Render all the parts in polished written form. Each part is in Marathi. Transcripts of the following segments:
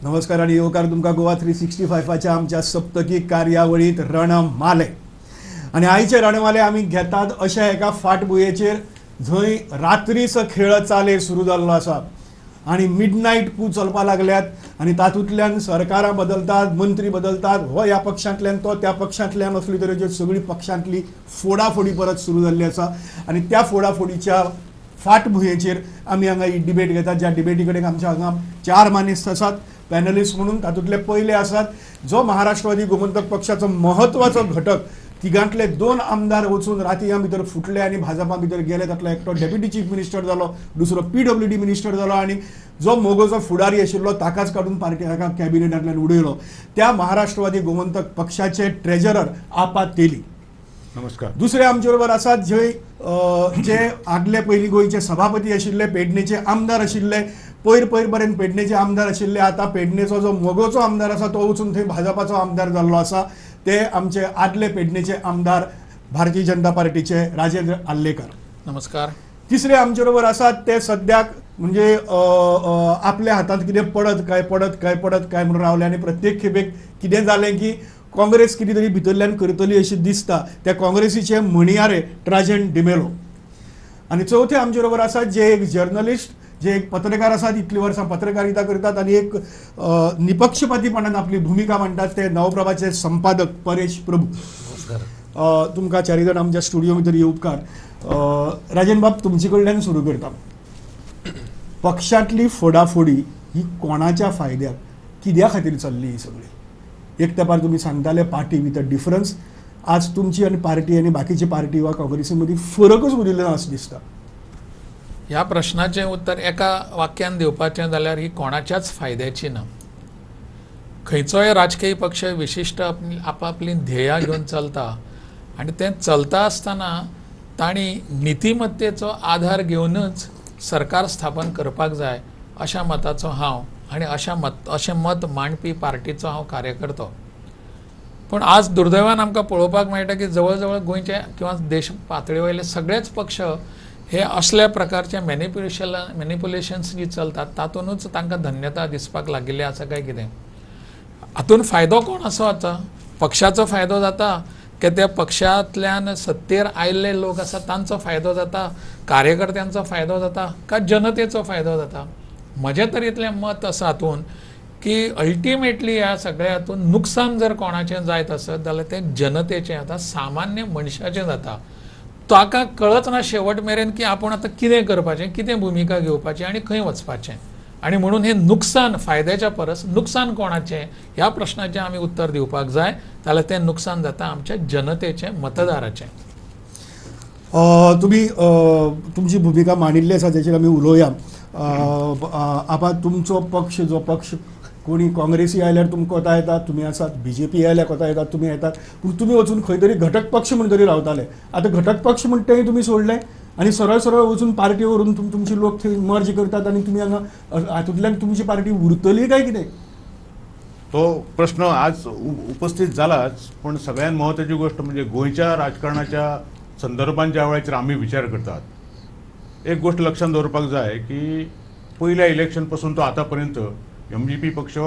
नमस्कार आणि येवकार तुमका गोवा 365च्या आमच्या सप्तकी कार्यावळीत रणमाले आणि आईचे रणमाले आम्ही घेतात अशा एका फाटभुंयेचेर जंय रात्रीचो खेळ चाले सुरू जाल्लो आसा आणि मिडनाईट कू चलपा लागल्यात आणि तातूंतल्यान सरकारां बदलतात, मंत्री बदलतात, हो ह्या पक्षांतल्यान तो त्या पक्षांतल्यान असली तरेची सगळी पक्षांतली फोडाफोडी परत सुरू जाल्ली आसा आणि त्या फोडाफोडीच्या फाटभुंयेचेर आमी हांगा ही डिबेट घेतात. ज्या डिबेटी कडेन आमच्या हांगा 4 मानेस्त आसात पॅनलिस्ट म्हणून. तातूंतले पयले आसात जो महाराष्ट्रवादी गोमंतक पक्षाचो महत्वाचो घटक, तिगांतले 2 आमदार वचून रातया भितर फुटले आणि भाजपा भितर गेले. तातलो एकटो डेप्युटी चीफ मिनिस्टर जालो, दुसरो PWD मिनिस्टर जालो आणि जो मोगोचो फुडारी आशिल्लो ताकाच काडून पार्टी कॅबिनेटांतल्यान उडयलो. त्या महाराष्ट्रवादी गोमंतक पक्षाचे ट्रेजरर आपा तेली. नमस्कार. दुसरे आमचे बरोबर आसात जे आदले पयलीं गोंयचे सभापती आशिल्ले, पेडणेचे आमदार आशिल्ले, पयर पर्यंत पेडणेचे आमदार आशिल्ले, आता पेडणेचो जो मोगोचो आमदार आसा तो वचून थंय भाजपाचो आमदार जाल्लो आसा. ते आमचे आदले पेडणेचे आमदार भारतीय जनता पार्टीचे राजेंद्र आल्लेकर. नमस्कार. तिसरे आमचे बरोबर आसात ते सद्याक म्हणजे आपल्या हातांत कितें पडत काय म्हणून रावले आणि प्रत्येक खेपेक कितें जालें की काँग्रेस कितें तरी भितरल्यान करतली अशी दिसता. त्या काँग्रेसीचे म्हणयारे ट्राजन डिमेलो. आणि चौथे आमचे बरोबर आसात जे एक जर्नलिस्ट, जे एक पत्रकार आसात, इतली वर्सां पत्रकारिता करतात आणि एक निपक्षपातीपणान आपली भूमिका मांडटात, ते नवप्रभाचे संपादक परेश प्रभू. तुमकां 4 जाण आमच्या स्टुडिओ भितर येवकार. राजन बाब, तुमचे कडल्यान सुरू करता. पक्षांतली फोडाफोडी ही कोणाच्या फायद्याक, कित्या खातीर चल्ली ही सगळी? एक तेंपार तुमी सांगताले पार्टी भितर डिफरन्स, आज तुमची आणि पार्टी आणि बाकीची पार्टी वा काँग्रेसी मदीं फरकच उरिल्लो ना अशें दिसता. ह्या प्रश्नाचें उत्तर एका वाक्यान दिवपाचें जाल्यार ही कोणाच्याच फायद्याची ना. खंयचोय राजकीय पक्ष विशिश्ट आपापली ध्येयां घेवन चलता आणि तें चलता आसतना तांणी नितीमत्तेचो आधार घेवनच सरकार स्थापन करपाक जाय अशा मताचो हांव आणि अशें मत मांडपी पार्टीचो हांव कार्यकर्तो. पूण आज दुर्दैवान आमकां पळोवपाक मेळटा की जवळ जवळ गोंयचे किंवा देश पातळी वयले सगळेच पक्ष हे असल्या प्रकारचे मॅनिप्युलेशन्स जी चलतात तातूंतच तांकां धन्यता दिसपाक लागिल्ली आसा काय कितें? हातून फायदो कोण असो आतां? पक्षाचो फायदो जाता की त्या पक्षांतल्यान सत्तेर आयिल्ले लोक आसा तांचो फायदो जाता, कार्यकर्त्यांचो फायदो जाता, काय जनतेचो फायदो जाता? म्हजे तरेतलें मत आसा हातून की अल्टिमेटली ह्या सगळ्या हातून नुकसान जर कोणाचें जायत आसत जाल्यार तें जनतेचें जाता, सामान्य मनशाचें जाता. ताका कळच ना शेवट मेरेन की आपूण आतां कितें करपाचें, कितें भुमिका घेवपाची आनी खंय वचपाचें. आणि म्हणून हे नुकसान फायद्याच्या परस नुकसान कोणाचें ह्या प्रश्नाचें आमी उत्तर दिवपाक जाय जाल्यार तें नुकसान जाता आमच्या जनतेचें, मतदाराचें. तुमी तुमची भूमिका मांडिल्ली आसा तेचेर आमी उलोवया. आपा तुमचो पक्ष, जो पक्ष कोणी काँग्रेसी आयल्यार तुमकां कोता येतात, तुमी आसात, BJP आयल्यार कोता येतात, तुमी येतात, पूण तुमी वचून खंय तरी घटक पक्ष म्हणून तरी रावताले. आतां घटक पक्ष म्हणटा तें तुमी सोडले आणि सरळ वचून पार्टी व्हरून तुमची लोक थंय मर्ज करतात आणि तुमी हांगा हातूंतल्यान तुमची पार्टी उरतली काय कितें? तो प्रश्न आज उपस्थित झालाच, पण सगळ्यात महत्त्वाची गोष्ट म्हणजे गोंयच्या राजकारणाच्या संदर्भात ज्या वेळेचेर आमी विचार करतात, एक गोष्ट लक्षात दवरपाक जाय की पयल्या इलेक्शन पासून तो आतापर्यंत MGP पक्ष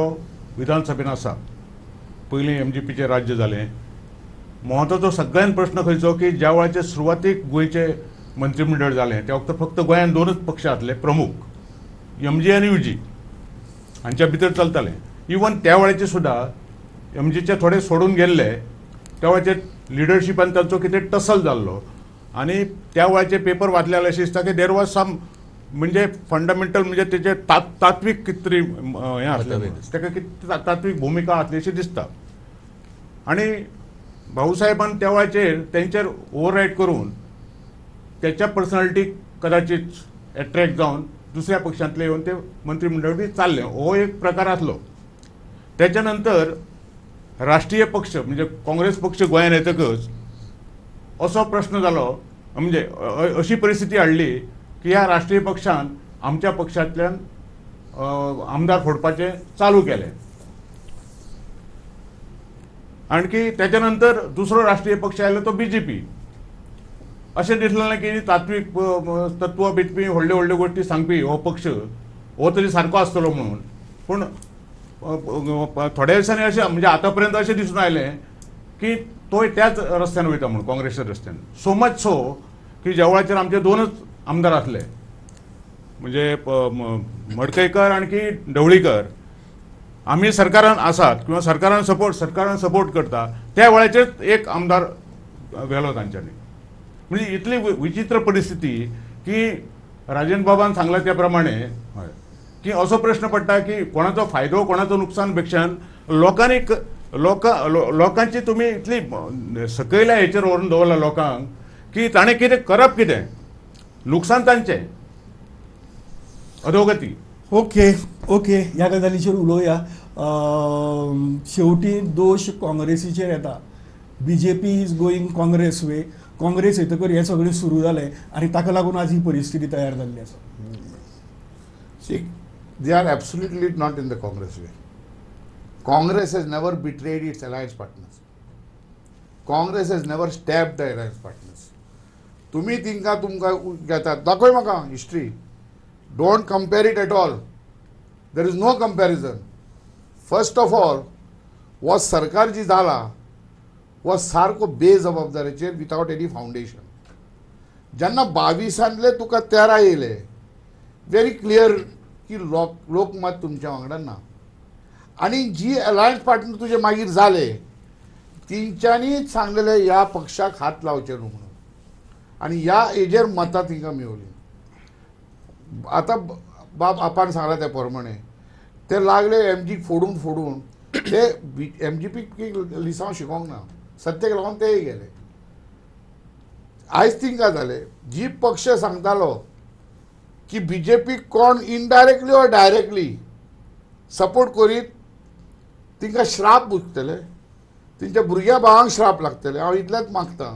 विधानसभेन आसा. पयलीं MGPचें राज्य जालें. महत्वाचो सगळ्यात प्रश्न खंयचो की ज्या वेळाचेर सुरवातीक गोंयचें मंत्रिमंडळ जालें त्या वक्त फक्त गोंयांत 2च पक्ष आसले प्रमुख, MG आनी UG, हांच्या भितर चलताले. इवन त्या वेळाचेर सुद्दां MGचे थोडे सोडून गेल्ले, त्या वेळाचेर लिडरशिपान तांचो कितें टसल जाल्लो आणि त्या वेळाचे पेपर वाचल्यार अशें दिसता की देर वॉज सम म्हणजे फंडामेंटल म्हणजे तेजे तात्वीक कितें तरी हें आसलें, ताका कितें तात्वीक भुमिका आसली अशी दिसता. आणि भाऊसाहेबान त्या वेळाचेर तेंचेर ओवररायड करून त्याच्या पर्सनॅलिटीक कदाचित एट्रॅक्ट जावन दुसऱ्या पक्षांतले येवन ते मंत्रिमंडळ बी चालले, हो एक प्रकार आसलो. त्याच्या नंतर राष्ट्रीय पक्ष म्हणजे काँग्रेस पक्ष गोंयांत येतकच असो प्रश्न जालो, म्हणजे अशी परिस्थिती हाडली की ह्या राष्ट्रीय पक्षान आमच्या पक्षांतल्यान आमदार फोडपाचें चालू केलें. आणखी त्याच्या नंतर दुसरो राष्ट्रीय पक्ष आयलो तो BJP. अशें दिसलें ना की तात्वीक तत्व बित्वी व्हडल्यो गोश्टी सांगपी हो पक्ष हो तरी सारको आसतलो म्हणून. पूण थोड्या दिवसांनी अशें म्हणजे आतापर्यंत अशें दिसून आयलें की तो त्याच रस्त्यान वयता म्हणून काँग्रेसच्या रस्त्यान. सो मच सो की जवळाचेर आमचे 2च आमदार आसले, म्हणजे मडकयकर आणखी ढवळीकर. आमी सरकारान आसात किंवा सरकारान सपोर्ट करता त्या वेळाचेर एक आमदार व्हेलो तांच्यांनी. म्हणजे इतली विचित्र परिस्थिती की राजन बाबान सांगला त्या प्रमाणे की असो प्रश्न पडटा की कोणाचो फायदो कोणाचो नुकसान पेक्षा लोकांची तुमी इतली सकयल्या हेचेर व्हरून दवरला लोकांक की ताणें कितें करप कितें, नुकसान तांचें, अधोगती. ओके ओके, ह्या गजालीचेर उलोवया. शेवटी दोश काँग्रेसीचेर येता. BJP इज गोईंग काँग्रेस वे. काँग्रेस येतकर हें सगळें सुरू जालें आनी ताका लागून आज ही परिस्थिती तयार जाल्ली आसा. See, they are absolutely not in the Congress way. Congress has never betrayed its alliance partners. Congress has never stabbed the alliance partners. तुम्ही तुमकां घेतात, दाखय म्हाका history. Don't compare it at all. There is no comparison. First of all, was सरकार जी जाला was सारको बेजबाबदारेचेर विथआउट एनी फाउंडेशन. जेन्ना 22 तुका 13 येयले, व्हेरी क्लियर की लोकमत तुमच्या वांगडा ना. आणि जी अलायन्स पार्टनर तुजे मागीर जाले तेंच्यांनीच सांगलेले ह्या पक्षाक हात लावचे न्हू म्हणून, आणि ह्या हेजेर मतां तिंकां मेळवली. आतां बाब आपान सांगला त्या प्रमाणे ते लागले MG फोडून ते MGP लिसांव शिकोंक ना, सत्तेक लागून तेय गेले. आयज तिंकां जाले जी पक्ष सांगतालो की BJP कोण इनडायरेक्टली ऑर डायरेक्टली सपोर्ट करीत तिंकां श्राप बुजतले, तेंच्या भुरग्या भावांक श्राप लागतले. हांव इतलेंच मागतां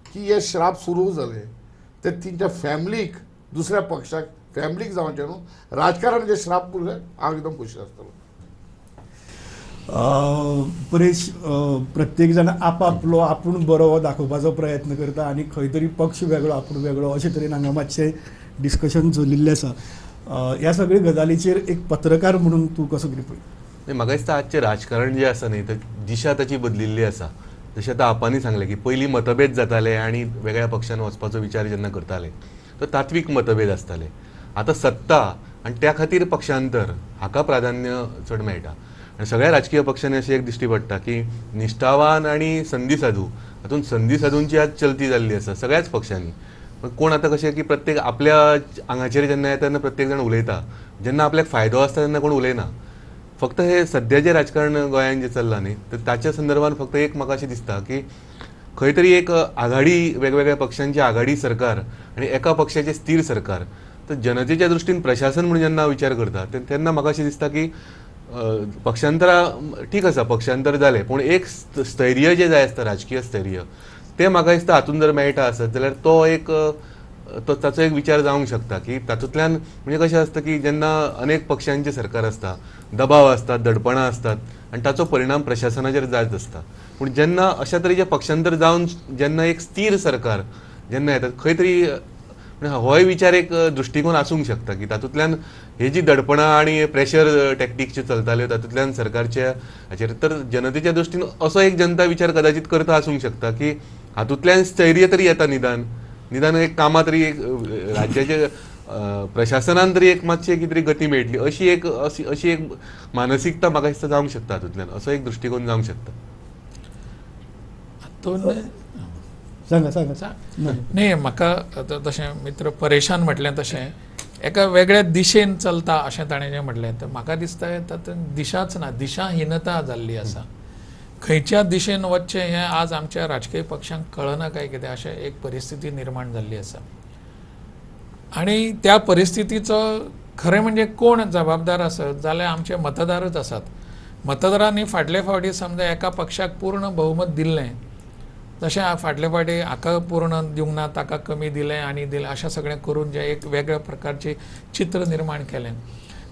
की हे श्राप सुरू जाले ते तेंच्या फॅमिलीक, दुसऱ्या पक्षाक फॅमिलीक जावचे न्हू, राजकारण जे श्राप बुरले हांव एकदम खुशी आसतलो. परेश, प्रत्येक जाण आपापलो आपूण बरो दाखोवपाचो प्रयत्न करता आनी खंय तरी पक्ष वेगळो आपूण वेगळो अशे तरेन हांगा मातशें डिस्कशन चलिल्लें आसा. ह्या सगळे गजालीचेर एक पत्रकार म्हणून तूं कसो कितें पळय? म्हाका दिसता आजचें राजकारण जें आसा न्ही तर दिशा ताची बदलिल्ली आसा. जशें आतां आपांनी सांगलें की पयलीं मतभेद जाताले आनी वेगळ्या पक्षान वचपाचो विचार जेन्ना करताले तर तात्वीक मतभेद आसताले. आतां सत्ता आनी त्या खातीर पक्षांतर हाका प्राधान्य चड मेळटा. आनी सगळ्या राजकीय पक्षांनी अशें एक दिश्टी पडटा की निश्ठावान आनी संदी साधू हातूंत संदी साधूंची आज चलती जाल्ली आसा सगळ्याच पक्षांनी. कोण आतां कशें की प्रत्येक आपल्या आंगाचेर जेन्ना येता तेन्ना प्रत्येक जाण उलयता, जेन्ना आपल्याक फायदो आसता तेन्ना कोण उलयना. फक्त हे सद्याचें राजकारण गोंयांत जें चल्लां न्ही तर ताच्या संदर्भात फक्त एक म्हाका अशें दिसता की खंय तरी एक आघाडी, वेगवेगळ्या पक्षांची आघाडी सरकार आनी एका पक्षाचें स्थिर सरकार. तर जनतेच्या दृश्टीन प्रशासन म्हणून जेन्ना विचार करता तेन्ना म्हाका अशें दिसता की पक्षांतरां ठीक आसा, पक्षांतर जालें, पूण एक स्थैर्य जें जाय आसता, राजकीय स्थैर्य, तें म्हाका दिसता हातूंत जर मेळटा आसत जाल्यार ताचो एक विचार जावंक शकता की तातूंतल्यान म्हणजे कशें आसता की जेन्ना अनेक पक्षांचें सरकार आसता, दबाव आसतात, दडपणां आसतात आनी ताचो परिणाम प्रशासनाचेर जायत आसता. पूण जेन्ना अशा तरेचें पक्षांतर जावन जेन्ना एक स्थिर सरकार जेन्ना येता खंय तरी होय विचार एक दृश्टिकोन आसूंक शकता की तातूंतल्यान हे जी दडपणां आनी प्रेशर टॅक्टीक्स ज्यो चलताल्यो तातूंतल्यान सरकारच्या हाचेर तर जनतेच्या दृश्टीन असो एक जनता विचार कदाचित करता आसूंक शकता की हातूंतल्यान स्थैर्य तरी येता, निदान एक कामां तरी एक राज्याचे प्रशासनान तरी एक मातशी कितें तरी गती मेळटली अशी एक मानसिकता म्हाका दिसता जावंक शकता हातूंतल्यान, असो एक दृश्टिकोन जावंक शकता. न्ही, म्हाका तशें मित्र परेशान म्हटलें तशें एका वेगळ्या दिशेन चलता अशें ताणें जें म्हटलें तर म्हाका दिसता तातूंत दिशाच ना, दिशाहीनता जाल्ली आसा. खंयच्या दिशेन वचचें हें आज आमच्या राजकीय पक्षांक कळना काय कितें अशें एक परिस्थिती निर्माण जाल्ली आसा. आनी त्या परिस्थितीचो खरें म्हणजे कोण जबाबदार आसत जाल्यार आमचे मतदारच आसात. मतदारांनी फाटले फावटी समजा एका पक्षाक पूर्ण बहुमत दिल्लें, तशें फाटले फावटी हाका पूर्ण दिवंक ना ताका कमी दिलें आनी दिलें अशें सगळें करून जें एक वेगळ्या प्रकारचें चित्र निर्माण केलें.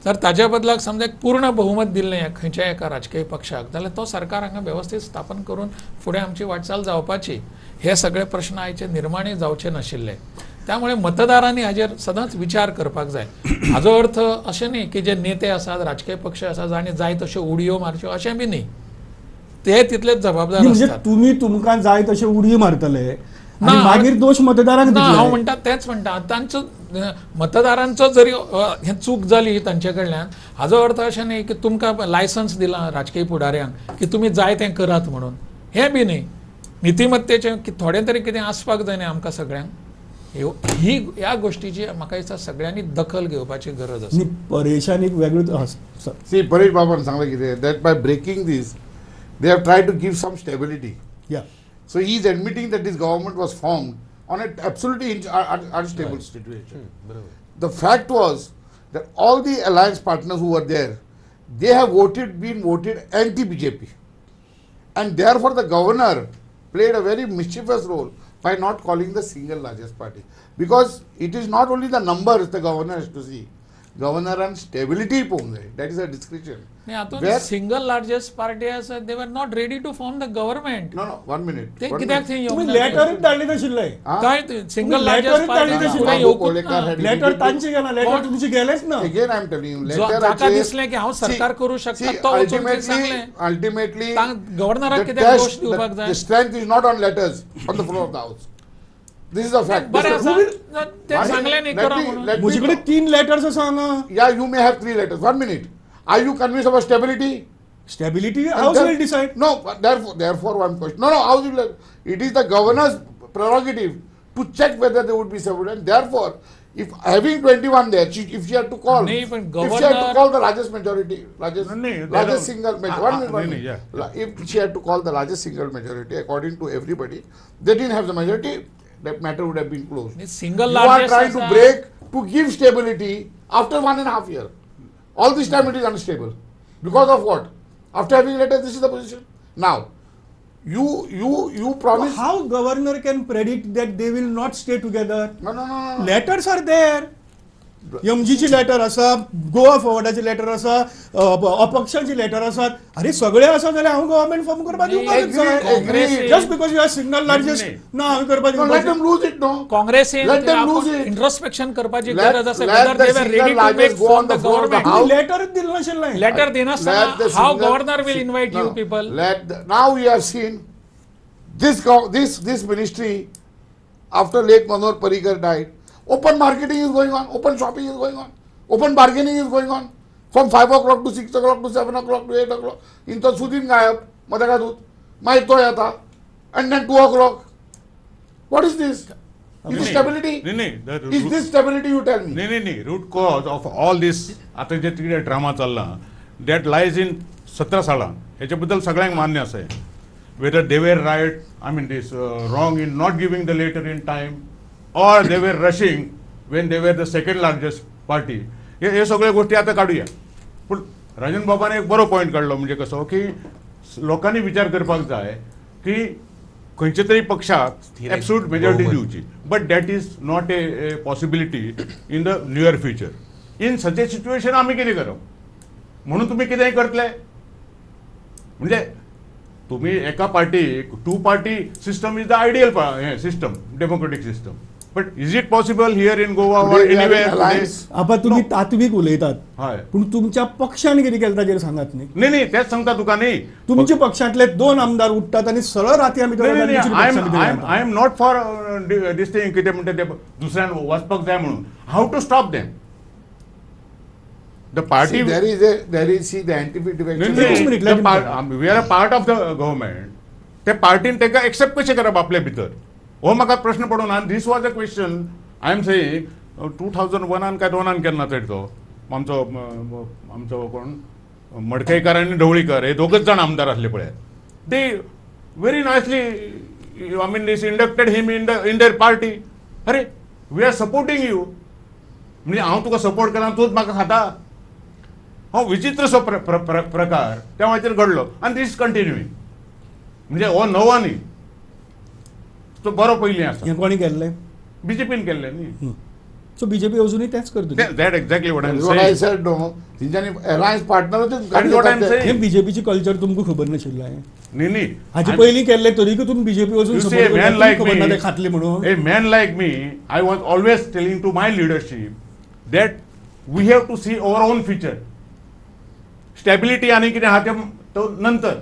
जर ताज्या बदलाक समजा एक पूर्ण बहुमत दिल्लें खंयच्याय एका राजकीय पक्षाक जाल्यार तो सरकार हांगा वेवस्थीत स्थापन करून फुडें आमची वाटचाल जावपाची. हे सगळे प्रश्न आयचे निर्माणूय जावचे नाशिल्ले. त्यामुळे मतदारांनी हाजेर सदांच विचार करपाक जाय. हाजो अर्थ अशें न्ही की जे नेते आसात, राजकीय पक्ष आसात आनी जाय तश्यो उडयो मारच्यो अशें बी न्ही. ते तितलेच जबाबदार म्हणजे असतात. तुम्ही तुमकां जाय तशे उडी मारतले ना, आणि मागीर दोष मतदारांक ना, हांव दितले. म्हणटा तेच म्हणटा तांचो मतदारांचो जरी हें चूक जाली तांचे कडल्यान हाजो अर्थ अशें न्ही की तुमकां लायसन्स दिलां राजकीय फुडाऱ्यांक की तुमी जाय तें करात म्हणून. हें बी न्ही. नितीमत्तेचें थोडें तरी कितें आसपाक जाय न्ही आमकां सगळ्यांक. ही ह्या गोष्टीची म्हाका दिसता सगळ्यांनी दखल घेवपाची गरज आसा. आणि परेशान एक वेगळोच See, Paresh Baban सांगलें कितें that by breaking this, they have tried to give some stability. या So he is admitting that this government was formed on an absolutely unstable situation. The fact was that all the alliance partners who were there, they have been voted anti-BJP. And therefore the governor played a very mischievous role by not calling the single largest party. Because it is not only the numbers the governor has to see. Governor and stability पोवंक जाय. That is a discretion. हातूंत Where- सिंगल लार्जेस्ट पार्टी आसा they were not ready to form the government. No, 1 minute. ते 1 कित्याक minute. थंय तुम्ही येवंक ना? लेटरच धाडली नाशिल्ले. Huh? काय सिंगल तुम्ही लार्जेस्ट लेटरच धाडली पार्टी तशी. फुडें बाबू येवंकूच कोलेकार ना. had लेटर indicated- तांचे गेला, लेटर कोण? तुमची गेलेच ना. Again, I am telling you, जो- letter जाका actually- दिसलें की हांव सरकार See- करू शकता, see, तो वचून ते सांगलें. ultimately, गव्हर्नराक the कित्याक दोष test, दिवपाक the जाय? strength is not on letters on the floor of the house. This is a fact. बरें This is- आसा ते Let me- सांगलें न्ही let करा me- म्हणून. let me- म्हजे 3 लेटर्स आसा हांगा. Yeah, you may have 3 letters. 1 minute. Are you convinced about stability? Stability And house then- will decide. No, but therefore one question. No, House will. It is the governor's prerogative to check whether they would be stable. And therefore, if having 21 there, if she had to call, नहीं, but if she had to governor- call the largest majority, largest नहीं, there largest are- single majority, ah, one minute, one नहीं, minute. yeah. If she had to call the largest single majority, according to everybody, they didn't have the majority, that matter would have been closed. Single You are largest trying to break to give stability after 1.5 years. All this time it is unstable. Because of what? After having letters, this is the position. Now, you promise. How governor can predict that they will not stay together? No. Letters are there. एमजीची लेटर आसा, गोवा फॉरवर्डाची लेटर आसा, अपक्षांची लेटर आसात. अरे सगळे आसा जाल्यार हांव गव्हर्नमेंट फॉर्म करपाक दिवपाकच agree. जाय. Just because you are single largest नाही. ना हांव करपाक No, let दिवपाक them lose it, no. काँग्रेसीन Let them lose it. Introspection करपाची Let- गरज आसा. let whether the they were single ready to make largest go form on the the floor of the government. House. लेटरच दिलं नाशिल्लें. लेटर दिनासतना Let the how single- governor will invite No, you people. now we have seen this ministry after late Manohar Parrikar died. Open marketing is going on, open shopping is going on, open bargaining is going on. From 5 o'clock to 6 o'clock to 7 o'clock to 8 o'clock. इंतो Sudin गायब मदका दूत मागीर तो येता and then 2 o'clock. What is this? Is this stability? नहीं, Is this stability, you tell me? नाही रूट कॉज ऑफ ऑल दिस आता जे तिकडे ड्रामा चालला दॅट लायज इन 17 सालां ह्याच्याबद्दल सगळ्यांक मान्य आसा whether they were right I mean this wrong in not giving the letter in time or they were rushing when they were the second largest party हे सगळ्या गोष्टी आता काढूया पण राजन बाबाने एक बरो पॉईंट काढलो म्हणजे कसो की लोकांनी विचार करपाक जाय की खंयच्या तरी पक्षाक एब्सोल्यूट मेजॉरिटी दिवची but that is not a possibility in the near future in such A situation आम्ही कितें करप म्हणून तुम्ही कितेंय करतले म्हणजे तुम्ही एका पार्टीक 2 party system is the ideal system democratic system but is it possible here in Goa or Today we have an anywhere alliance. आता तुम्ही तात्विक उलयतात हय पूण तुमच्या पक्षान कितें केलें ताचेर सांगात न्ही. नाही तेच सांगता तुका न्ही तुमच्या पक्षांतले 2 आमदार उठतात आणि सरळ राती आमी I am not for this thing कितें म्हणटा ते दुसऱ्यान वचपाक जाय म्हणून how to stop them the party See, there is the anti-defection. Just a minute, let him we are a part of the government त्या पार्टीन ताका एक्सेप्ट कशें करप आपल्या भितर हो म्हाका प्रश्न पडून आनी this was a question I am saying 2001 काय 2 केन्ना तरी तो आमचो कोण मडकईकर आनी ढवळीकर हे 2च जाण आमदार आसले पळय दे very nicely I mean this inducted him in their party अरे वी आर सपोर्टिंग यू म्हणजे हांव तुका सपोर्ट केला तूच म्हाका खाता हो विचित्रसो प्रकार त्या खातीर घडलो आनी दीस कंटिन्युईंग म्हणजे हो नवो न्ही तो बरो पयलीं आसा हें कोणी केल्लें. बीजेपीन केल्लें न्ही सो बीजेपी अजूनही तेच करतो that exactly what I am What I saying. said, no. तेंच्यांनी alliance partner That's what I'm saying. हे बीजेपीची कल्चर तुमकां खबर नाशिल्लें न्ही हाचे पयलीं केल्ले तरी तुम्ही बीजेपी वचून You see, a man like खबर ना me, ते खातले म्हणून a man like me, I was always telling to my leadership that we have to see our own future. Stability आणि कितें आहा तें तो नंतर.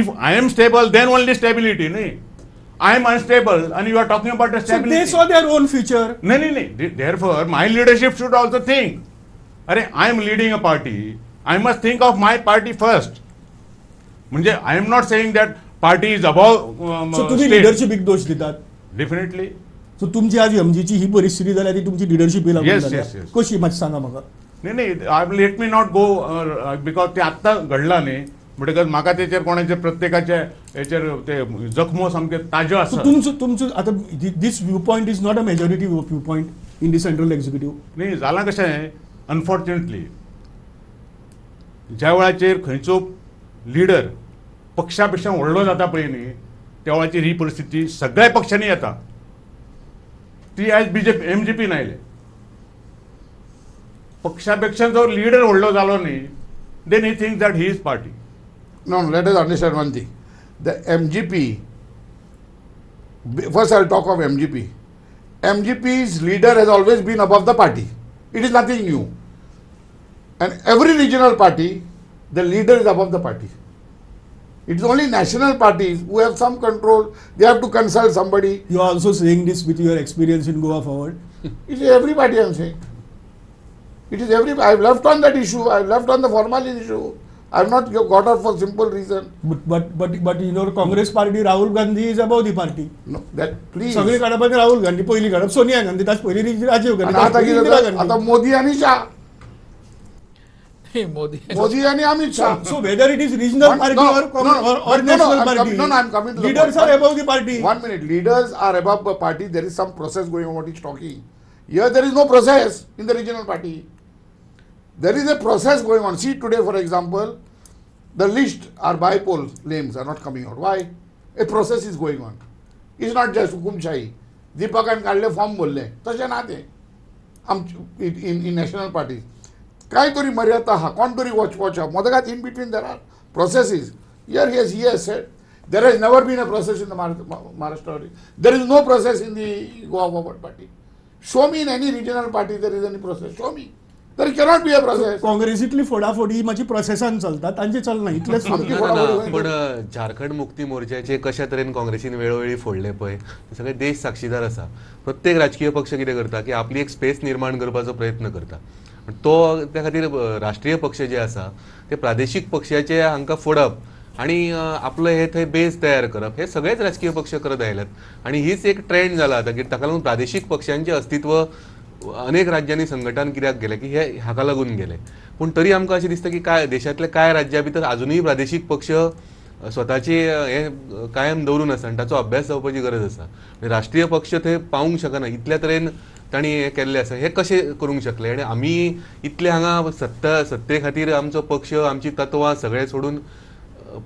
If I am stable, then only stability, न्ही. I am unstable, and you are talking about the So stability. they saw their own future. नहीं. Therefore, my leadership should also think. अरे, I am leading a party. I must think of my party first. म्हणजे I am not saying that party is above so तुम्ही state. लिडरशिपीक दोष दितात. Definitely. सो तुमची आज एमजीची ही परिस्थिती जाल्या ती तुमची लिडरशिपी लागून Yes, जाल्या. yes, yes. कशी मातशें सांगा म्हाका. नाही let me not go because ते आत्ता घडला न्ही म्हणटकच म्हाका तेचेर कोणाचे प्रत्येकाचे हेचेर ते जखमो सामके ताज्यो सो आसा. तुमचो आता this view point is not a majority view point in the central executive. न्ही जालां कशें अनफॉर्च्युनेटली ज्या वेळाचेर खंयचो लिडर पक्षा पेक्षा व्हडलो जाता पळय न्ही त्या वेळाचेर ही परिस्थिती सगळ्या पक्षांनी येता. ती आयज बीजेपी एमजीपीन आयले. पक्षापेक्षा जो लिडर व्हडलो जालो न्ही then he think that he is party. No, let us understand one thing. The MGP, first I'll talk of MGP. MGP's leader has always been above the party. It is nothing new. And every regional party, the leader is above the party. It is only national parties who have some control. They have to consult somebody. You are also saying this with your experience in Goa Forward. It is everybody I am saying. It is everybody. I have left on that issue. I have left on the formality issue. I have not got out for simple reason. But you know, Congress party, Rahul Gandhi is above the party. No, that please. सगळी काडप राहुल गांधी, पहिली काडप सोनिया गांधी, ताच पहिली राजीव गांधी, आणि ताच आता पहिली कितें इंदिरा जाता? आता गांधी. मोदी आणि शाह. हे मोदी आणि Amit Shah. So whether it is regional One- party no, or no, no, or no, no, national I'm party, coming- no, no, I'm coming to the leaders point. are above the party. 1 minute. Leaders are above the party. There is some process going on. What he's talking. Here there is no process in the regional party. There is a process going on. See today, for example, the list are by-poll names are not coming out. Why? A process is going on. It's not just हुकुमशाही. दीपकान काढले फॉर्म बोलले तशें ना ते in national parties. काय तरी मर्यादा हा कोण तरी watch हा मोदकात in between there are processes. Here he has said there has never been a process in the Maharashtra. There is no process in the Goa Forward party. Show me in any regional party there is any process. Show me. There cannot be a process. काँग्रेसीतली फोडाफोडी माझी प्रोसेसान चलतात तांची चलना इतलेंच आमची फरक. फोडाफोडी होईल. पण झारखंड मुक्ती मोर्चाचे कशा तरेन काँग्रेसीन वेळोवेळी फोडले पळय ते सगळे देश साक्षीदार आसा. प्रत्येक राजकीय पक्ष कितें करता की आपली एक स्पेस निर्माण करपाचो प्रयत्न करता. पण तो त्या खातीर राष्ट्रीय पक्ष जे आसा ते प्रादेशीक पक्षाचे हांकां फोडप आणि आपलं हे थंय बेस तयार करप हे सगळेच राजकीय पक्ष करत आयल्यात आणि हीच एक ट्रेंड जाला आता की ताका लागून प्रादेशीक पक्षांचे अस्तित्व अनेक राज्यांनी संघटन कित्याक गेले की हे हाका लागून गेले. पूण तरी आमकां अशें दिसता की काय देशांतले कांय राज्यां भितर अजुनूय प्रादेशीक पक्ष स्वताचे हे कायम दवरून आसा आनी ताचो अभ्यास जावपाची गरज आसा. राष्ट्रीय पक्ष थंय पावूंक शकना इतल्या तरेन तांणी हे केल्ले आसा. हे कशें करूंक शकले आनी आमी इतले हांगा सत्ते खातीर आमचो पक्ष आमची तत्वां सगळे सोडून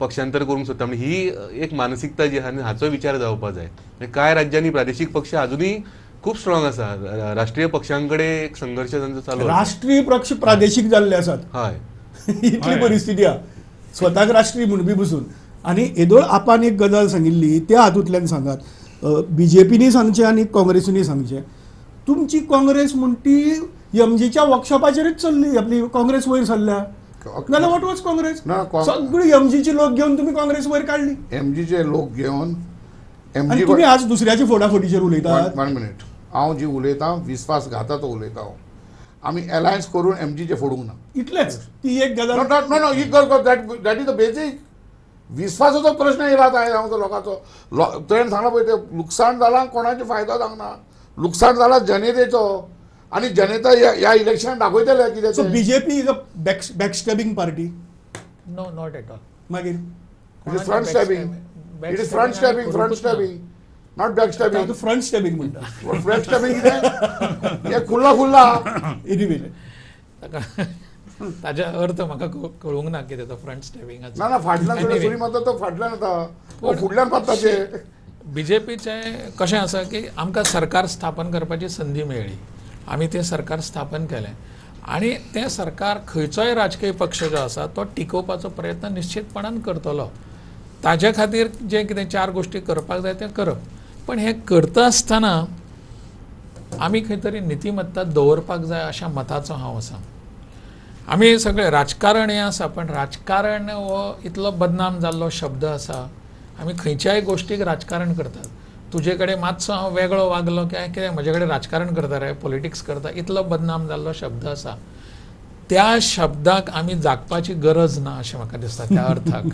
पक्षांतर करूंक सोदता. म्हणजे ही एक मानसिकता जी आहा आनी हाचो विचार जावपा जाय. कांय राज्यांनी प्रादेशीक पक्ष अजुनूय खूप स्ट्रॉंग आसा. राष्ट्रीय पक्षांकडे एक संघर्ष तांचो चालू आसा. राष्ट्रीय पक्ष प्रादेशिक जाल्ले आसात. हय इतली परिस्थिती आहा स्वताक राष्ट्रीय म्हणून बी बसून. आनी येदोळ आपान एक गजाल सांगिल्ली त्या हातूंतल्यान सांगात. बीजेपीनी सांगचें आनी काँग्रेसीनी सांगचें. तुमची काँग्रेस म्हणटी एमजीच्या वर्कशॉपाचेरच चल्ली आपली काँग्रेस वयर सरल्या. नाल्यार वॉट वॉज काँग्रेस? सगळी एमजीची लोक घेवन तुम्ही काँग्रेस वयर काढली. एमजीचे लोक घेवन आनी तुमी आज दुसऱ्याच्या फोडाफोडीचेर उलयतात. 1 मिनिट. हांव जी उलयतां विस्वासघाता तो उलयता हांव. आमी अलायन्स करून एमजीचे फोडूंक ना. इतलेंच. ती एक गजाल. No he that is the basic. विस्वासाचो प्रश्न येयला आतां हांव लोकांचो. तुवें सांगला पळय ते लुकसाण जालां कोणाचो फायदो जावना. लुकसाण जाला जनतेचो आनी जनता ह्या इलेक्शनाक दाखयतले कितें. So BJP is a backstabbing party. No not at all. मागीर it is front stabbing. It is front stabbing, not back stabbing. Front stabbing म्हणटा. Front stabbing कितें? हे खुल्ला. एनिवे ताजे अर्थ म्हाका कळूंक ना कितें तो फ्रंट स्टॅबिंगाचो. ना फाटल्यान थोडे सुरी मारता तो फाटल्यान येता. फुडल्यान पात्ता ते. बीजेपीचें कशें आसा की आमकां सरकार स्थापन करपाची संदी मेळ्ळी आमी तें सरकार स्थापन केलें आनी तें सरकार खंयचोय राजकीय पक्ष जो आसा तो टिकोवपाचो प्रयत्न निश्चितपणान करतलो. ताजे खातीर जे कितें 4 गोश्टी करपाक जाय तें करप. पण हें करता आसतना आमी खंय तरी नितिमत्ता दवरपाक जाय अशा मताचो हांव आसा. आमी सगळे राजकारण हें आसा पण राजकारण हो इतलो बदनाम जाल्लो शब्द आसा. आमी खंयच्याय गोश्टीक राजकारण करतात. तुजे कडेन मातसो हांव वेगळो वागलो काय कितें म्हजे कडेन राजकारण करता रे पॉलिटिक्स करता इतलो बदनाम जाल्लो शब्द आसा. त्या शब्दाक आमी जागपाची गरज ना अशें म्हाका दिसता. त्या अर्थाक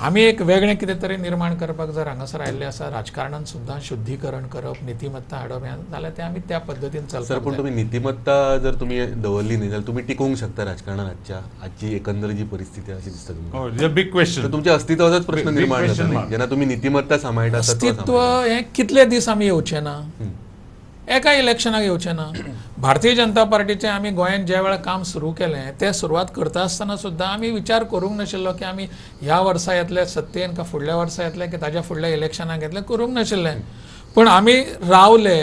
आमी एक वेगळें कितें तरी निर्माण करपाक जर हांगासर आयिल्ले आसा राजकारणांत सुद्दां शुद्धीकरण करप नितिमत्ता हाडप हें जाल्यार तें आमी त्या पद्दतीन सर चलपाक पण जाय. तुम्ही नीतिमत्ता जर तुम्ही दवरली नाही जाल्यार तुम्ही टिकवूंक शकता राजकारणात आजची एकंदर जी परिस्थिती अशी दिसता तुमकां. Oh, it's a big question. तर तुमच्या अस्तित्वाचाच प्रश्न Big निर्माण question जाता mark. जेन्ना तुम्ही नीतिमत्ता सांबाळटा अस्तित्व हे कितले दीस आमी येवचे ना. एका इलेक्शनाक येवचे ना. भारतीय जनता पार्टीचें आमी गोंयांत ज्या वेळार काम सुरू केलें तें सुरवात करता आसतना सुद्दां आमी विचार करूंक नाशिल्लो की आमी ह्या वर्सा येतले सत्तेन काय फुडल्या वर्सा येतले की ताच्या फुडल्या इलेक्शनाक येतले करूंक नाशिल्लें. पण आमी रावले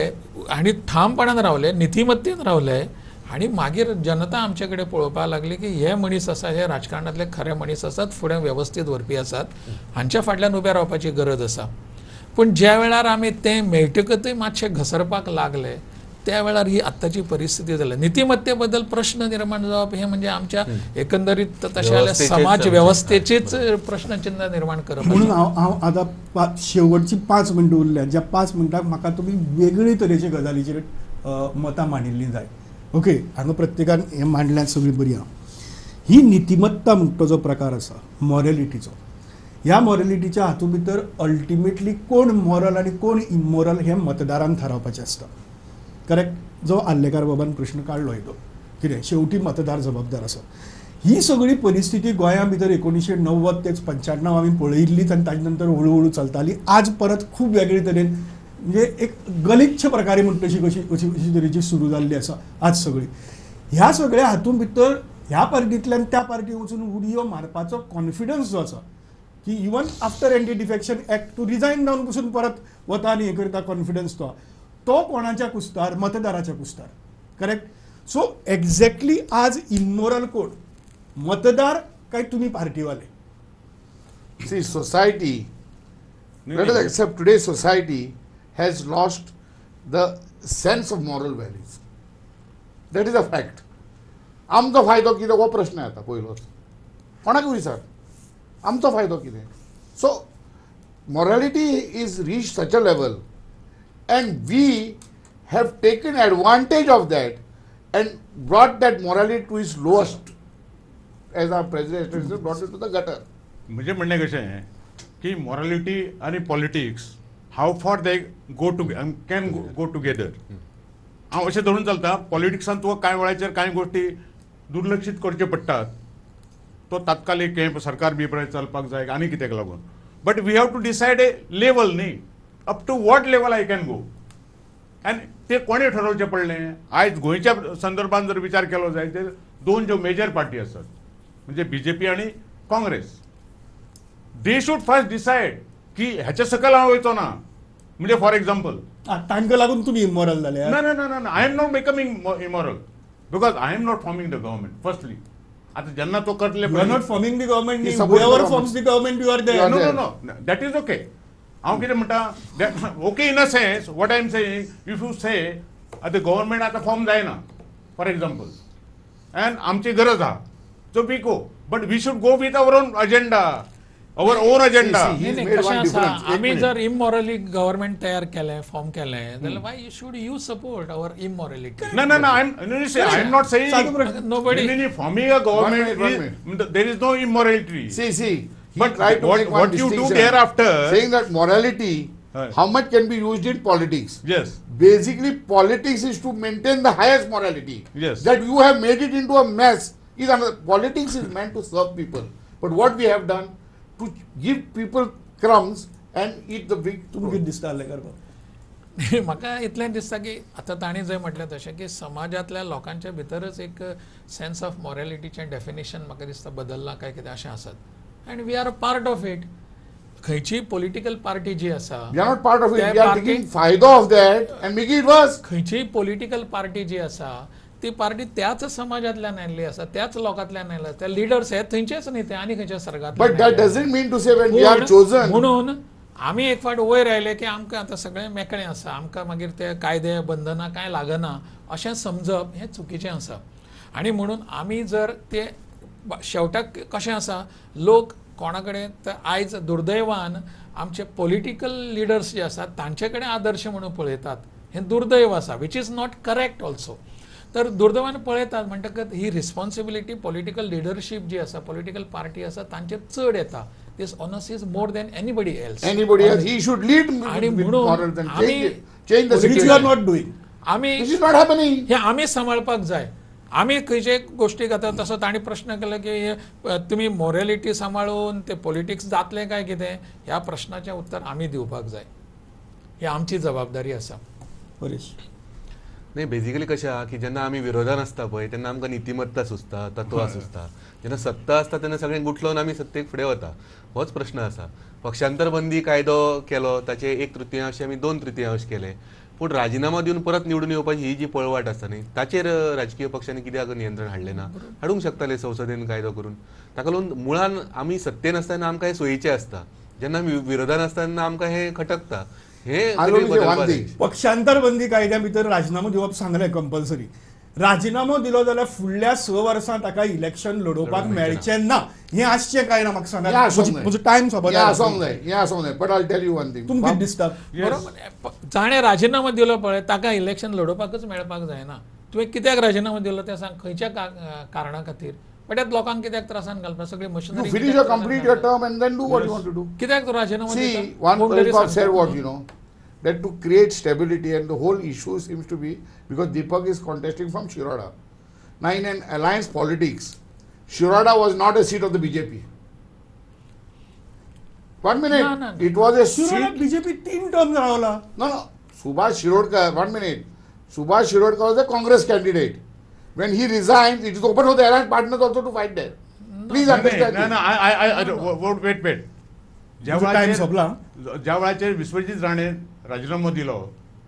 आनी ठामपणान रावले नितिमत्तेन रावले आनी मागीर जनता आमचे कडेन पळोवपाक लागली की हे मनीस आसा हे राजकारणांतले खरे मनीस आसात फुडें वेवस्थीत व्हरपी आसात हांच्या फाटल्यान उबे रावपाची गरज आसा. पण ज्या वेळार आमी तें मेळटकचय मातशें घसरपाक लागले त्या वेळार ही आत्ताची परिस्थिती जाली. नीतिमत्ते बद्दल प्रश्न निर्माण जावप हे म्हणजे आमच्या एकंदरीत तशें जाल्यार समाज वेवस्थेचेच प्रश्नचिन्ह निर्माण करप. म्हणून हांव आतां शेवटची 5 मिनटां उरल्या ज्या 5 मिनटांक म्हाका तुमी वेगळे तरेच्या गजालीचेर मतां मांडिल्लीं जाय. ओके हांगा प्रत्येकान हें मांडल्यात सगळीं बरी आहा. ही नीतिमत्ता म्हणटा जो प्रकार आसा मॉरॅलिटीचो ह्या मॉरॅलिटीच्या हातूंत भितर अल्टिमेटली कोण मॉरल आनी कोण इमोरल हें मतदारान थारावपाचें आसता. करेक्ट. जो आल्लेकार बाबान प्रश्न काडलो तो कितें शेवटी मतदार जबाबदार आसा. ही सगळी परिस्थिती गोंया भितर 1990 ते 95 आमी पळयिल्लीच आनी ताजे नंतर हळू चलताली. आज परत खूब वेगळे तरेन म्हणजे एक गलिच्छ प्रकारे म्हणटा अशी तरेची सुरू जाल्ली आसा आज सगळी. ह्या सगळ्या हातूंत भितर ह्या पार्टींतल्यान त्या पार्टी वचून उडयो मारपाचो कॉन्फिडन्स जो आसा की even after anti defection act to resign जावन पसून परत वता आनी हें करता कॉन्फिडन्स तो कोणाच्या कुस्तार मतदाराच्या कुस्तार. करेक्ट. सो एक्झॅक्टली आज इमोरल कोण मतदार काय तुम्ही पार्टीवाले. See, society, let us accept today's society has lost the sense of moral values. That is a fact. आमचो फायदो कितें हो प्रश्न येता पयलोच. कोणाक विचार आमचो फायदो कितें. So morality is reached such a level and we have taken advantage of that and brought that morality to its lowest, as our president said, brought it to the gutter. म्हणजे म्हणणे कशें आहे की मॉरॅलिटी आणि politics how far they go to can go together. हांव अशें धरून चलता पॉलिटिक्सान तुका कांय वेळाचेर कांय गोश्टी दुर्लक्षीत करचे पडटात. तो तात्कालीक हें सरकार बी बरें चलपाक जाय आनी कित्याक लागून. But we have to decide a level न्ही up to what level I can go आनी ते कोणें ठरवचें पडलें. आयज गोंयच्या संदर्भात जर विचार केलो जायत तर 2 ज्यो मेजर पार्टी आसात म्हणजे BJP आनी Congress. They should first decide की ह्याच्या सकयल हांव वयचो ना. म्हणजे फॉर एक्झाम्पल तांकां लागून तुम्ही इमोरल जाले. ना I am not becoming immoral because I am not forming the government. Firstly आता जेन्ना तो करतले you are not forming the government. He supports whoever the forms the government you are there. No that is okay. हांव कितें म्हणटा okay in a sense what I am saying if you say आतां गव्हर्नमेंट आतां फॉर्म जायना फॉर एक्झाम्पल अँड आमची गरज आहा so we go but we should go with our own agenda our own agenda. He's नाही, made कशें one आसा difference. एक आमी minute. जर इमॉरली गव्हर्नमेंट तयार केलें फॉर्म केलें जाल्यार why should you support our immorality. No, I am not saying साधू प्रश्न. Nobody- forming a government One there is no immorality. See, But he tried to what- make one what you do distinction, thereafter- saying that morality, Right. how much can be used in politics? Yes. Basically, politics is to maintain the highest morality. Yes. That you have made it into a mess is another. Politics is meant to serve people. But what we have done to give people crumbs and eat the big. तुम्ही कितें दिसता आल्लेकार बाब. म्हाका इतलें दिसता की आतां तांणी जंय म्हटलें तशें की समाजांतल्या लोकांच्या भितरच एक सेन्स ऑफ मॉरॅलिटीचें डेफिनेशन म्हाका दिसता बदललां काय कितें अशें आसत. And we are a part of it. खंयची पॉलिटिकल पार्टी जी आसा We are not part of it. त्या We are पार्टीक- taking फायदा of that and making it worse. खंयचीय पॉलिटिकल पार्टी जी आसा ती पार्टी त्याच समाजांतल्यान आयिल्ली आसा, त्याच लोकांतल्यान आयल्या, त्या लिडर्स हे थंयचेच न्ही ते आनी खंयच्या सर्गांतल्यान But that आयले. doesn't mean to say when we are पूण chosen. म्हणून आमी एक फावट वयर आयले की आमकां आतां सगळें मेकळें आसा, आमकां मागीर ते कायदे बंधनां कांय लागना अशें समजप हें चुकीचें आसा. आनी म्हणून आमी जर ते शेवटाक कशें आसा, लोक कोणा कडेन आयज दुर्दैवान आमचे पॉलिटिकल लिडर्स जे आसात तांचे कडेन आदर्श म्हणून पळयतात, हें दुर्दैव आसा, which is not correct also. तर दुर्दैवान पळयतात म्हणटकच ही रिस्पॉन्सिबिलिटी पॉलिटिकल लिडरशीप जी आसा, पॉलिटिकल पार्टी आसा तांचेर चड येता. This onus is more than anybody else. Anybody else, he should lead आणि with म्हणून morals and आम्ही- change the which you are situation. not doing. आमी This is not happening. हे आमी सांबाळपाक जाय. आमी खंयचे गोश्टी घेतात तसो तांणी प्रश्न केलो की तुमी मॉरॅलिटी सांबाळून ते पॉलिटिक्स जातलें काय कितें, ह्या प्रश्नाचें उत्तर आमी दिवपाक जाय. ही आमची जबाबदारी आसा. परेश नाही, बेसिकली कशें आहा की जेन्ना आमी विरोधान आसता पळय तेन्ना आमकां नितिमत्ता सुचता, तत्वां सुचता. जेन्ना सत्ता आसता तेन्ना सगळें गुठलोवन आमी सत्तेक फुडें वता. होच प्रश्न आसा. पक्षांतर बंदी कायदो केलो, ताचे 1/3 आमी 2/3 केले, पूण राजिनामा दिवन परत निवडून येवपाची ही जी पळवाट आसता न्ही, ताचेर राजकीय पक्षांनी कित्याक नियंत्रण हाडलें ना? हाडूंक शकताले संसदेन कायदो करून. ताका लागून मुळान आमी सत्तेन आसतना आमकां हें सोयीचें आसता, जेन्ना आमी विरोधान आसता तेन्ना आमकां हें खटकता. हे I only say बदलपाक one जाय. thing. पक्षांतर बंदी कायद्या भितर राजिनामो दिवप सांगलें कंपल्सरी. राजिनामो दिलो जाल्यार फुडल्या 6 वर्सां ताका इलेक्शन लडोवपाक मेळचें ना. हें आसचें काय ना म्हाका हें आसूंक सांगात. जाय. म्हजो टायम हें आसूंक जाय, हें आसूंक जाय. But I'll tell you one thing. तुमकां कितें दिसता? बरोबर. जाणें राजिनामो दिलो पळय ताका इलेक्शन लडोवपाकच मेळपाक जायना. तुवें कित्याक राजिनामो दिलो तें सांग, खंयच्या कारणा खातीर? बट लोकांक कित्याक त्रासान घालपाक सगळी You machinery finish your complete your term and then do what you want to do. कित्याक तो राजिनामो See, दिता? one कोण तरी Parikar said सांगता. what, you know, that to create stability, and the whole issue seems to be because Deepak is contesting from Shiroda. Now, in an alliance politics, Shiroda was not a seat of the BJP. 1 minute. No. It was a शिरोडात seat. BJP 3 term रावला. No. Subhash Shirodkar, 1 minute. Subhash Shirodkar was a Congress candidate. When he resigned, it is open for the alliance partners also to fight there. Please understand. नाही, वेट तुझा time संपला. ज्या वेळाचेर विश्वजीत राणे राजीनामो दिलो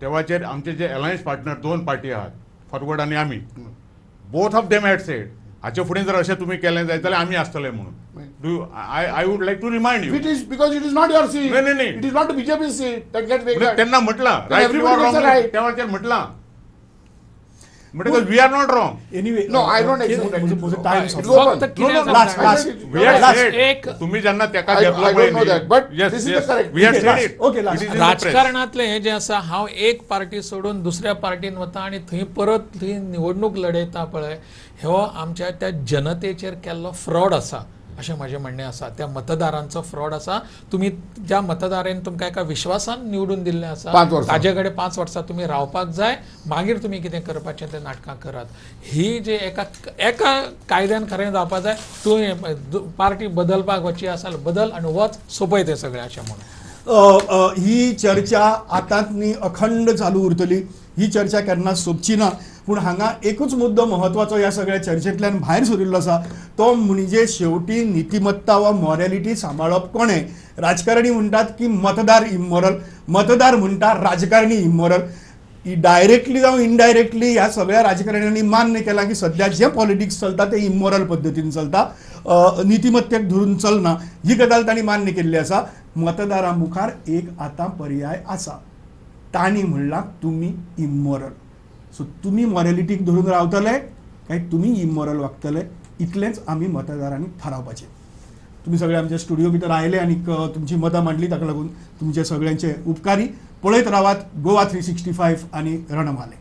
तेव्हाचेर आमचे जे अलायन्स पार्टनर 2 पार्टी आहात, फॉरवर्ड आणि आमी, both of them had sed हाचे फुडें जर अशें तुमी केलें जाल्यार आमी आसतले म्हणून. Do I would like to remind you. It is because it is not your seat. No. It is not the BJP seat that gets vacant. त्यांना म्हटलं Then everybody gets a right. तेव्हाचेर म्हटलं we are not wrong. Anyway No, I don't accept that. म्हजो टायम It's संपला. open. फक्त कितें no, last, सांगता? last. We had Last. said, एक- तुम्ही ज्यांना तेका I घेतलो don't know that, but this is the correct. we had Okay, said last. it. Okay, last. It is in the press. राजकारणातले हे जे आसा, हांव एक पार्टी सोडून दुसऱ्या पार्टीन वता आणि थंय परत थंय निवडणूक लडयता पळय, हो आमच्या त्या जनतेचेर केल्लो फ्रॉड आसा अशें म्हजें म्हणणें आसा. त्या मतदारांचो फ्रॉड आसा. तुमी ज्या मतदारान तुमकां एका विश्वासान निवडून दिल्लें आसा 5 वर्सां. ताजे कडेन 5 वर्सां तुमी रावपाक जाय, मागीर तुमी कितें करपाचें तें नाटकां करात. ही जे एका कायद्यान खरें जावपाक जाय. तूं पार्टी बदलपाक वची आसा बदल आनी वच, सोंपय तें सगळें अशें म्हणून. ही चर्चा आतांत न्ही अखंड चालू उरतली. ही चर्चा केन्ना सोंपची ना. पूण हांगा एकूच मुद्दो महत्वाचो ह्या सगळ्या चर्चेंतल्यान भायर सरिल्लो आसा, तो म्हणजे शेवटी नीतिमत्ता वा मॉरॅलिटी सांबाळप कोणें. राजकारणी म्हणटात की मतदार इमॉरल, मतदार म्हणटा राजकारणी इमॉरल. डायरेक्टली जावं इनडायरेक्टली ह्या सगळ्या राजकारण्यांनी मान्य केलां की सध्या जे पॉलिटिक्स चलता ते इमॉरल पद्दतीन चलता, नीतिमत्तेक धरून चलना. ही गजाल तांणी मान्य केल्ली आसा. मतदारां मुखार एक आतां पर्याय आसा. तांणी म्हणलां तुमी इमॉरल. सो तुमी मॉरॅलिटीक धरून रावतले काय तुमी इमॉरल वागतले, इतलेंच आमी मतदारांनी थारावपाचें. तुम्ही सगळे आमच्या स्टुडिओ भितर आयले आणि तुमची मतां मांडली, ताका लागून तुमचे सगळ्यांचे उपकारी. पळयत रावात गोवा 365 आणि रणमाले.